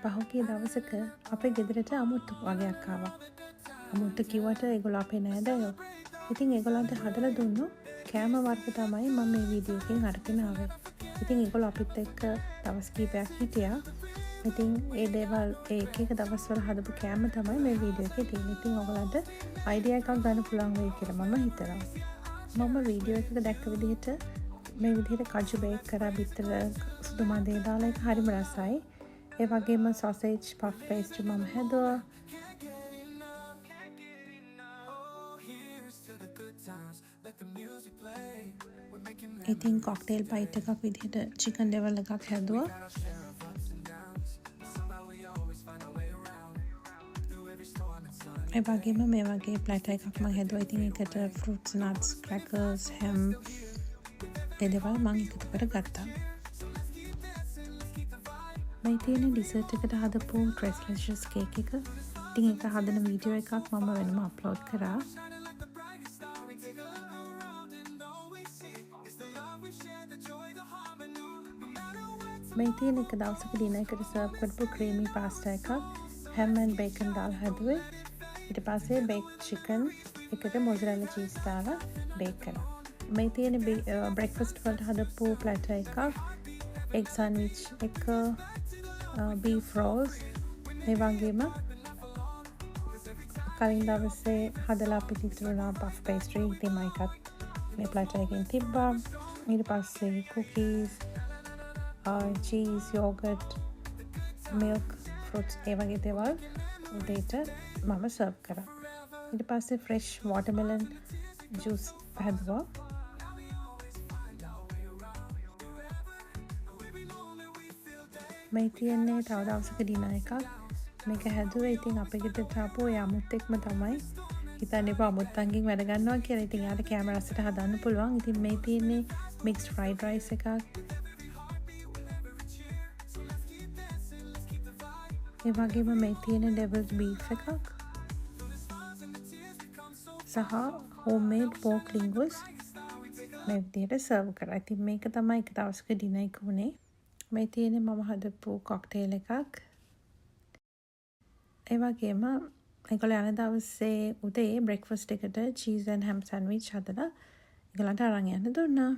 පහුගිය දවසක අපේ ගෙදරට අමුත්තු වගේක් ආවා. අමුත්තු කිව්වට ඒගොල්ලෝ අපේ නෑදෑයෝ. ඉතින් ඒගොල්ලන්ට හදලා දුන්නු කෑම වර්ග තමයි මම මේ වීඩියෝ එකෙන් අරගෙන ආවේ. ඉතින් ඒගොල්ලෝ අපිත් එක්ක දවස් කීපයක් හිටියා. ඉතින් ඒ දේවල් ඒ එක දවස්වල හදපු කෑම තමයි මේ වීඩියෝ එකේ තියෙන්නේ. ඉතින් ඔයගලන්ට අයිඩියා එකක් ගන්න පුළුවන් වෙයි කියලා මම හිතනවා. මම වීඩියෝ එකක දැක්ක විදිහට මේ විදිහට කජු බේක් කරා බිත්තර සුදු මදේ දාලා ඒක හරිම රසයි. ඒ වගේම සොසේජ් පෆ් පේස්ට්‍රි මම හැදුවා. ඉතින් කොක්ටේල් බයිට් එකක් විදිහට චිකන් ඩෙවල් එකක් හැදුවා. ඒ වගේම මේ වගේ ප්ලැටර් එකක් මම හැදුවා. ඉතින් ඒකට ෆෘට්ස්, නට්ස්, ක්‍රැකර්ස්, හැම් ඒ දේවල් මම එකතු කරගත්තා. මේ තියෙන ඩිසර්ට් එකට හදපු ට්‍රෙස්ලෙෂස් කේක් එක. ඉතින් ඒක හදන වීඩියෝ එකක් මම වෙනම අප්ලෝඩ් කරා. මේ තියෙන එක දවසක ඩිනර් එකට සර්ව් කරපු ක්‍රීමි පාස්ටා එකක් හැම් ඇන්ඩ් බේකන් දාලා හැදුවේ. ඊට පස්සේ බේක් චිකන් එකට මොසරෙල්ලා චීස් දාලා බේක් කරා. මේ තියෙන බ්‍රෙක්ෆාස්ට් වලට හදපු ප්ලැටර් එකක් එග් සෑන්ඩ්විච් එක බීෆ් රෝල්ස් ඒ වගේම කලින් දවසේ හදලා අපිට ඉතුරුනා පෆ් පේස්ට්‍රි ඉතින් මම එකත් මේ ප්ලැටර් එකෙන් තිබ්බා. ඊට පස්සේ cookies cheese, yogurt, milk, fruits ඒ වගේ දේවල් උදේට මම සර්ව් කරා. ඊට පස්සේ fresh watermelon juice හැදුවා. මේ තියෙන්නේ තව දවසක ඩිනර් එකක්. මේක හැදුවේ ඉතින් අපේ ගෙදරට ආපු ඒ අමුත්තෙක්ම තමයි. හිතන්න එපා අමුත්තන්ගෙන් වැඩ ගන්නවා කියලා. ඉතින් යාට කැම රසට හදන්න පුළුවන්. ඉතින් මේ තියෙන්නේ mixed fried rice එකක්. ඒ වගේම මේ තියෙන deviled beef එකක් සහ homemade pork linguiç මේ විදිහට සර්ව් කරා. ඉතින් මේක තමයි එක දවසක ඩිනර් එක උනේ. මේ තියෙන්නේ මම හදපු කොක්ටේල් එකක්. ඒ වගේම ඒගොල්ලෝ යන දවසේ උදේ බ්‍රෙක්ෆාස්ට් එකට cheese and ham sandwich හදලා ඒගොල්ලන්ට අරන් යන්න දුන්නා.